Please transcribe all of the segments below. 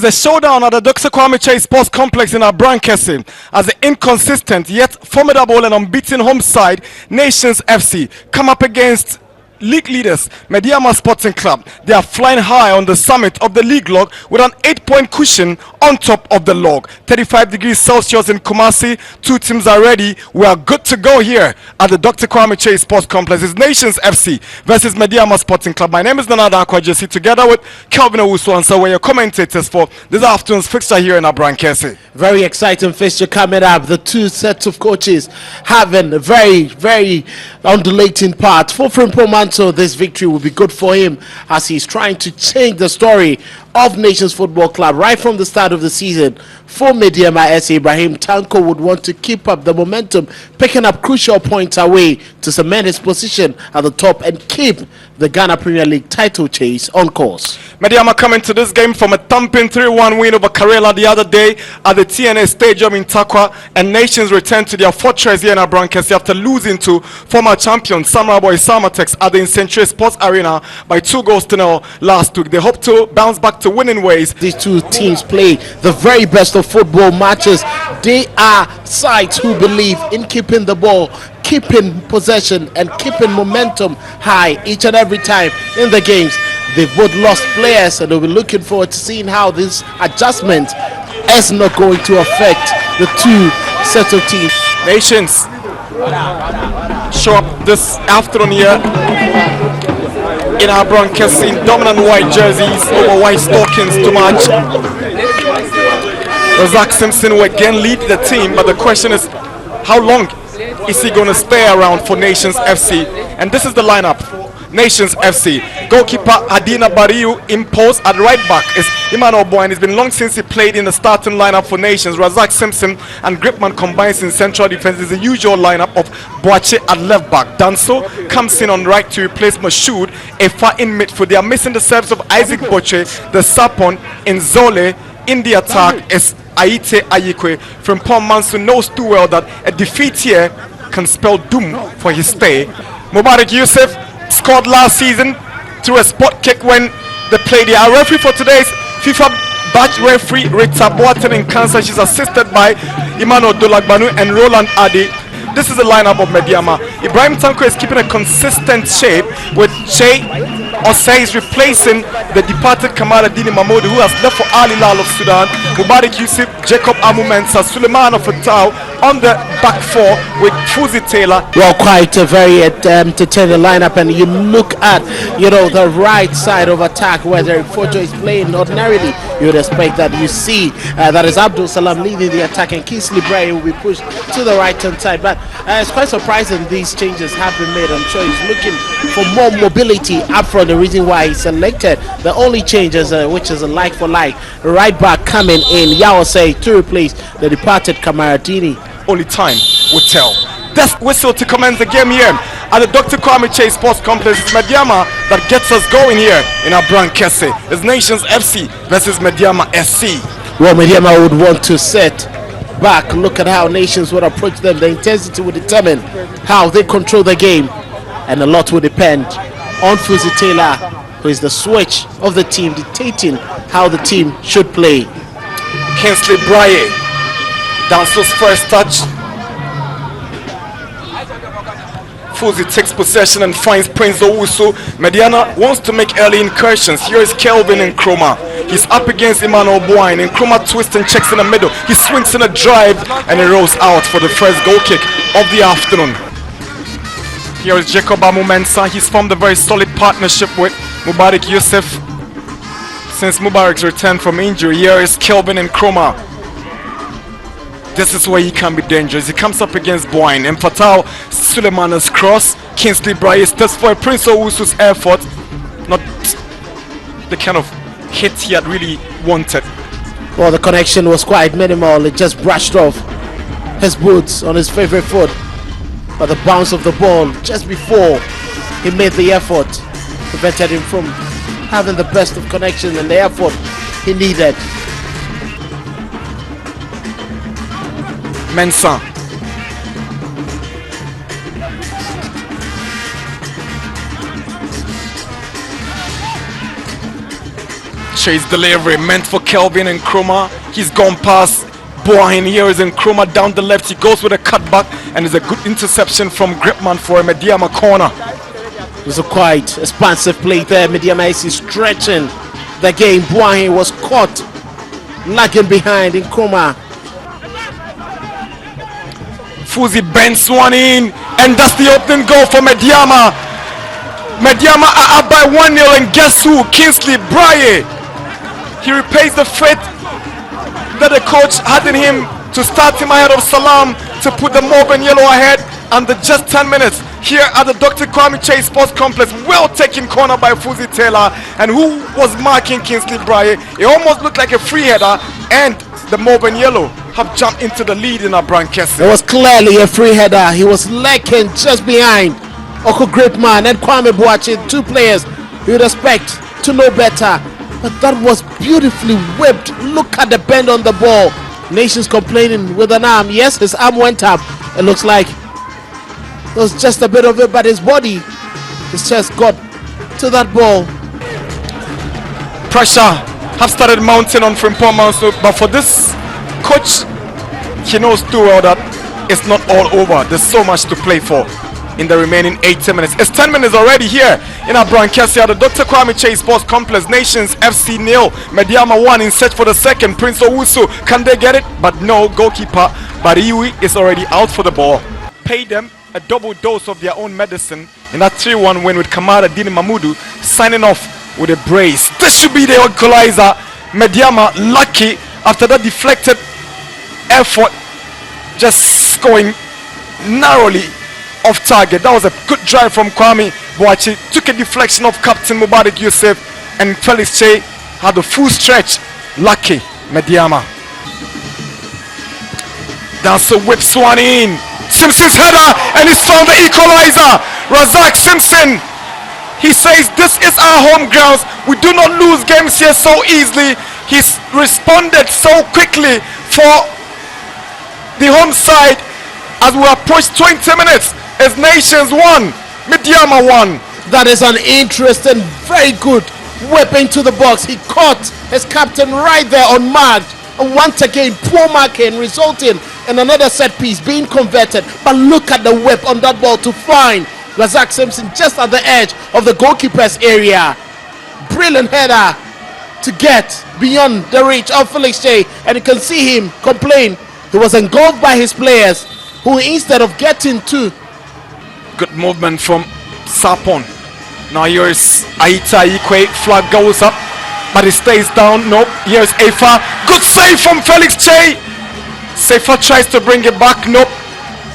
It's a showdown at the Dr. Kwame Chase Sports Complex in Abrankese as the inconsistent yet formidable and unbeaten home side Nations FC come up against league leaders Medeama Sporting Club. They are flying high on the summit of the league log with an 8-point cushion on top of the log. 35 degrees Celsius in Kumasi. Two teams are ready. We are good to go here at the Dr. Kwame Chase Sports Complex. It's Nations FC versus Medeama Sporting Club. My name is Nanada Akwajesi, together with Kelvin Owusu, and so we're your commentators for this afternoon's fixture here in Abrankese. Very exciting fixture coming up. The two sets of coaches having a very undulating part. For Frimpong, so this victory will be good for him as he's trying to change the story of Nations Football Club right from the start of the season. For Medeama SC, Ibrahim Tanko would want to keep up the momentum, picking up crucial points away to cement his position at the top and keep the Ghana Premier League title chase on course. Medeama coming to this game from a thumping 3-1 win over Karela the other day at the TNA Stadium in Takwa, and Nations returned to their fortress here in Abrankese after losing to former champion Samurai Boy Samatex at the Incenture Sports Arena by 2-0 last week. They hope to bounce back to winning ways. These two teams play the very best of football matches. They are sides who believe in keeping the ball, keeping possession and keeping momentum high each and every time in the games. They've both lost players, and they'll be looking forward to seeing how this adjustment is not going to affect the two sets of teams. Nations show up this afternoon here in Abrankese in dominant white jerseys over white stockings to match. Razak Simpson will again lead the team, but the question is, how long is he going to stay around for Nations FC? And this is the lineup for Nations FC. Goalkeeper Adina Bariu in post. At right back is Emmanuel Boyne. It's been long since he played in the starting lineup for Nations. Razak Simpson and Gripman combines in central defense. Is the usual lineup of Boache at left back. Danso comes in on right to replace Mashoud, a far in midfield. They are missing the service of Isaac Boche, the Sapon in Zole. In the attack is Aite Ayikwe. Frimpong Mansu knows too well that a defeat here can spell doom for his stay. Mubarak Yusuf scored last season through a spot kick when they played here. Our referee for today's FIFA batch referee Rita Boateng in Kansas. She's assisted by Emmanuel Dolagbanu and Roland Adi. This is the lineup of Medeama. Ibrahim Tanko is keeping a consistent shape with Che Osei is replacing the departed Kamara Dini Mahmoud, who has left for Al Hilal of Sudan. Mubarak Yusuf, Jacob Amumensa, Suleiman of Fatau on the back four with Fuzi Taylor. Well, quite a very entertaining lineup, and you look at the right side of attack where the Fojo is playing. Ordinarily, you would expect that you see that is Abdul Salam leading the attack, and Kingsley Bray will be pushed to the right hand side. But it's quite surprising these changes have been made. I'm sure he's looking for more mobility up front. The reason why he selected the only changes, which is a like for like, right back coming in Yaosei to replace the departed Kamaradini. Only time will tell. That's whistle to commence the game here at the Dr. Kwame Chase Sports Complex. It's Medeama that gets us going here in Abrankese. It's Nations FC versus Medeama SC. Well, Medeama would want to set back. Look at how Nations would approach them. The intensity will determine how they control the game, and a lot will depend on Fuzi Taylor, who is the switch of the team, dictating how the team should play. Kingsley Braye, Danso's first touch. Fuzi takes possession and finds Prince Owusu. Medeama wants to make early incursions. Here is Kelvin Nkrumah. He's up against Emmanuel Boyne. Nkrumah twists and checks in the middle. He swings in a drive and he rolls out for the first goal kick of the afternoon. Here is Jacob Amumensa. He's formed a very solid partnership with Mubarak Yusuf since Mubarak's return from injury. Here is Kelvin Nkrumah. This is where he can be dangerous. He comes up against Boyne. And Fatau Suleiman's cross. Kingsley Bryce tests for Prince Owusu's effort. Not the kind of hit he had really wanted. Well, the connection was quite minimal. It just brushed off his boots on his favorite foot. But the bounce of the ball just before he made the effort prevented him from having the best of connection and the effort he needed. Mensah. Chase delivery meant for Kelvin and Nkrumah. He's gone past Boahin. Here is Nkrumah down the left. He goes with a cutback, and it's a good interception from Gripman for a Medeama corner. It was a quite expansive play there. Medeama SC stretching the game. Boahin was caught lagging behind Nkrumah. Fuzi bends one in, and that's the opening goal for Medeama. Medeama are up by 1-0, and guess who? Kingsley Braye. He repays the faith that the coach had in him to start him ahead of Salam to put the Mauve and Yellow ahead under just 10 minutes here at the Dr. Kwame Chase Sports Complex. Well taken corner by Fuzi Taylor, and who was marking Kingsley Braye. It almost looked like a free header, and the Mauve and Yellow have jumped into the lead in our Brankesi. It was clearly a free header. He was lacking just behind Oko Gripman and Kwame Boache, two players you would expect to know better. But that was beautifully whipped. Look at the bend on the ball. Nations complaining with an arm. Yes, his arm went up. It looks like there was just a bit of it, but his body, his chest got to that ball. Pressure have started mounting on Frimpong Manso, but for this coach, he knows too well that it's not all over. There's so much to play for in the remaining 80 minutes. It's 10 minutes already here in our Brankesi at the Dr. Kwame Chase Sports Complex. Nations FC 0, Medeama 1 in search for the second. Prince Owusu, can they get it? But no, goalkeeper Bariwi is already out for the ball. Pay them a double dose of their own medicine in that 3-1 win with Kamara Dini Mamudu signing off with a brace. This should be the equalizer. Medeama lucky after that deflected effort, just scoring narrowly off target. That was a good drive from Kwame Boache. Took a deflection of Captain Mubarak Yusuf, and Felix Che had the full stretch. Lucky Medeama. Dancer whips one in. Simpson's header, and he's found the equalizer. Razak Simpson. He says this is our home grounds. We do not lose games here so easily. He's responded so quickly for the home side as we approach 20 minutes. It's Nations 1, Medeama 1. That is an interesting, very good whip into the box. He caught his captain right there unmarked, and once again poor marking resulting in another set piece being converted. But look at the whip on that ball to find Razak Simpson just at the edge of the goalkeeper's area. Brilliant header to get beyond the reach of Felix Che, and you can see him complain. He was engulfed by his players, who instead of getting to. Good movement from Sapon. Now here's Aita Ikwe. Flag goes up, but it stays down. Nope. Here's Afa. Good save from Felix Che. Sefa tries to bring it back. Nope.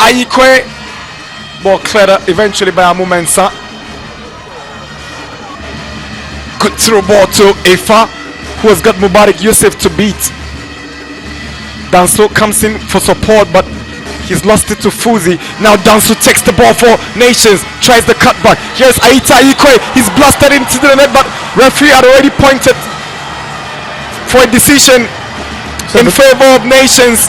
Aikwe. Ball cleared eventually by Amu Mensah. Good through ball to Afa, who has got Mubarak Yusuf to beat. Danso comes in for support, but he's lost it to Fuzi. Now Danso takes the ball for Nations, tries the cutback. Here's Aita Ikwe. He's blasted into the net, but referee had already pointed for a decision in favor of Nations.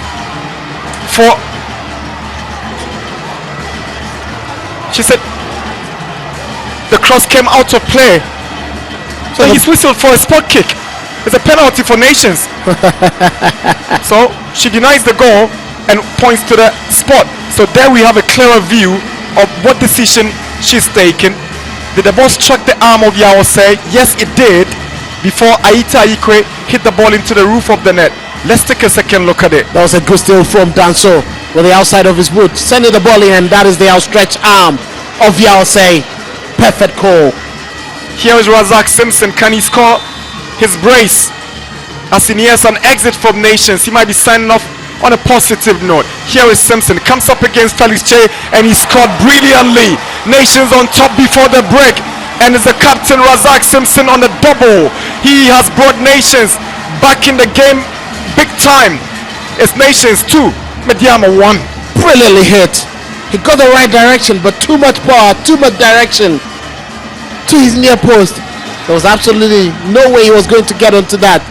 She said the cross came out of play, so he's whistled for a spot kick. It's a penalty for Nations. So she denies the goal and points to the spot. So there we have a clearer view of what decision she's taken. Did the ball struck the arm of Yaose? Yes, it did, before Aita Ikwe hit the ball into the roof of the net. Let's take a second look at it. That was a good steal from Danso with the outside of his boot, sending the ball in, and that is the outstretched arm of Yaose. Perfect call. Here is Razak Simpson. Can he score his brace? As in, he has an exit from Nations. He might be signing off on a positive note. Here is Simpson. Comes up against Felix Che, and he scored brilliantly. Nations on top before the break, and it's the captain Razak Simpson on the double. He has brought Nations back in the game big time. It's Nations 2, Medeama 1. Brilliantly hit. He got the right direction, but too much power, too much direction to his near post. There was absolutely no way he was going to get onto that.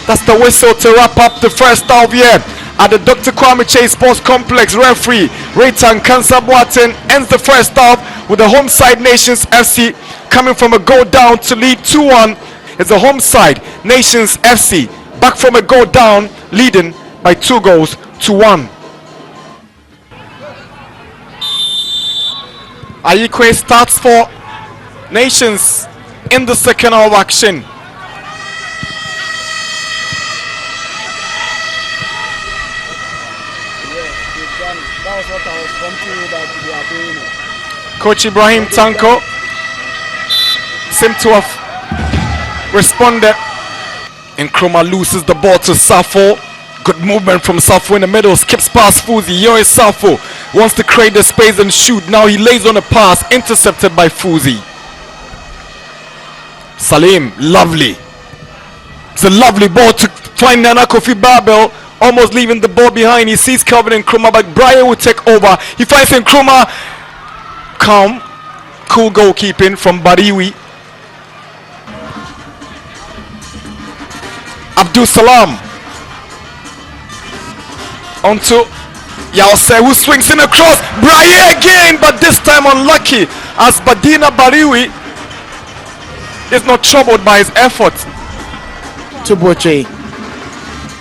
That's the whistle to wrap up the first half here at the Dr. Kwame Chase Sports Complex. Referee Raytan Kansa Boateng ends the first half with the home side Nations FC coming from a goal down to lead 2-1. It's the home side, Nations FC, back from a goal down, leading by 2 goals to 1. Ayikwe starts for Nations in the second half action. Coach Ibrahim Tanko seemed to have responded. And Nkrumah loses the ball to Safo. Good movement from Safo in the middle, skips past Fuzi. Here is Safo, wants to create the space and shoot. Now he lays on a pass, intercepted by Fuzi. Salim, lovely. It's a lovely ball to find Nana Kofi Babel, almost leaving the ball behind. He sees Calvin Nkrumah, but Brian will take over. He finds Nkrumah. Calm, cool goalkeeping from Bariwi. Abdul Salam onto Yause, who swings in across. Brian again, but this time unlucky, as Badina Bariwi is not troubled by his efforts. Tuboche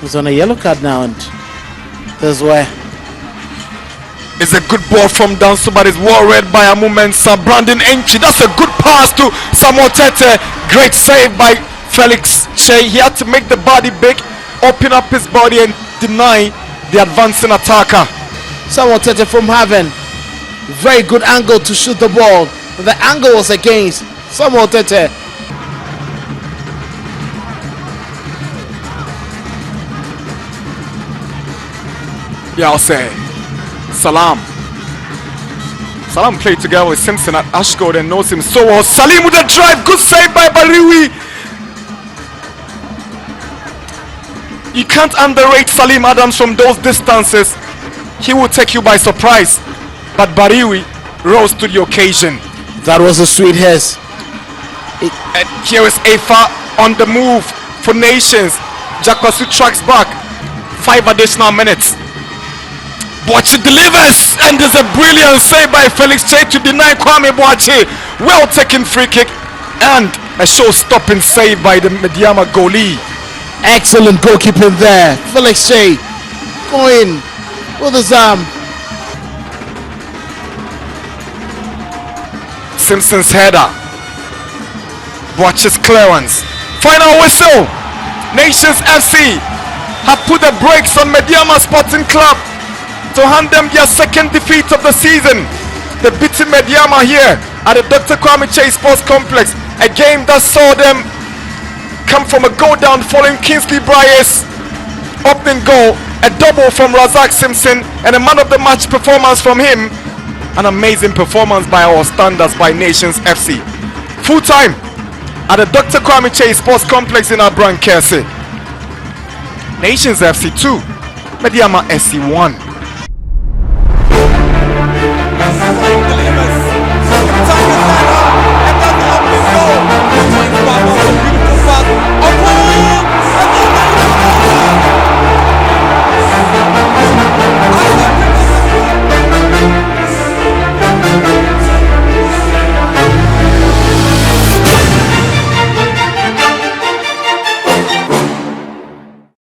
is on a yellow card now, and that's why. It's a good ball from Danso, but it's well read by Amu Mensah. Brandon Enchi, that's a good pass to Samuel Tete. Great save by Felix Che. He had to make the body big, open up his body and deny the advancing attacker. Samuel Tete from Haven, very good angle to shoot the ball. The angle was against Samuel Tete. Yeah, I'll say Salam played together with Simpson at Ashgold and knows him so well. Salim with a drive, good save by Bariwi. You can't underrate Salim Adams from those distances. He will take you by surprise, but Bariwi rose to the occasion. That was a sweet hit. And here is Afa on the move for Nations. Jakwasu tracks back. 5 additional minutes. Boachi delivers, and there's a brilliant save by Felix Che to deny Kwame Boachi. Well taken free kick, and a show-stopping save by the Medeama goalie. Excellent goalkeeping there. Felix Che going with his arm. Simpson's header. Boachi's clearance. Final whistle. Nations FC have put the brakes on Medeama Sporting Club to hand them their second defeat of the season. They beat Medeama here at the Dr. Kwame Che Sports Complex, a game that saw them come from a goal down following Kingsley Bryce's opening goal, a double from Razak Simpson, and a man of the match performance from him. An amazing performance by our standards by Nations FC. Full time at the Dr. Kwame Che Sports Complex in Abrankese. Nations FC 2, Medeama SC 1.